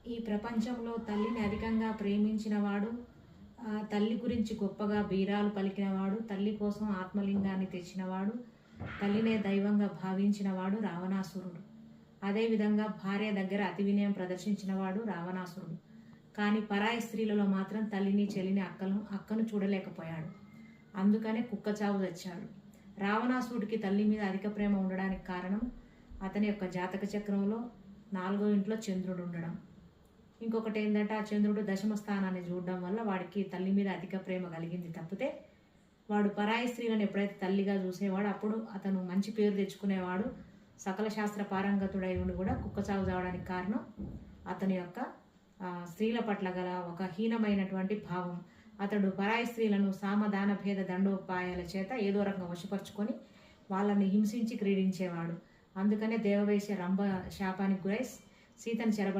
ఈ ప్రపంచంలో తల్లిని అధికంగా ప్రేమించినవాడు, తల్లి గురించి గొప్పగా బీరాలు పలికినవాడు, తల్లి కోసం ఆత్మలింగాన్ని తెచ్చినవాడు, తల్లినే దైవంగా భావించినవాడు రావణాసురుడు. అదేవిధంగా భార్య దగ్గర అతి వినయం ప్రదర్శించినవాడు రావణాసురుడు. కానీ పరాయి స్త్రీలలో మాత్రం తల్లిని, చెల్లిని, అక్కను చూడలేకపోయాడు. అందుకనే కుక్కచావు తెచ్చాడు. రావణాసురుడికి తల్లి మీద అధిక ప్రేమ ఉండడానికి కారణం అతని యొక్క జాతక చక్రంలో 4వ ఇంట్లో చంద్రుడు ఉండడం. ఇంకొకటి ఏంటంటే ఆ చంద్రుడు దశమ స్థానాన్ని చూడడం వల్ల వాడికి తల్లి మీద అధిక ప్రేమ కలిగింది తప్పితే వాడు పరాయి స్త్రీలను ఎప్పుడైతే తల్లిగా చూసేవాడు అప్పుడు అతను మంచి పేరు తెచ్చుకునేవాడు. సకల శాస్త్ర పారంగతుడై ఉండి కూడా కుక్కచావు చావడానికి కారణం అతని యొక్క స్త్రీల పట్ల గల ఒక హీనమైనటువంటి భావం. అతడు పరాయి స్త్రీలను సామదాన భేద దండోపాయాల చేత ఏదో రకంగా వశపరుచుకొని వాళ్ళని హింసించి క్రీడించేవాడు. అందుకనే దేవవేశ్య రంభ శాపానికి గురై సీతను చెరబ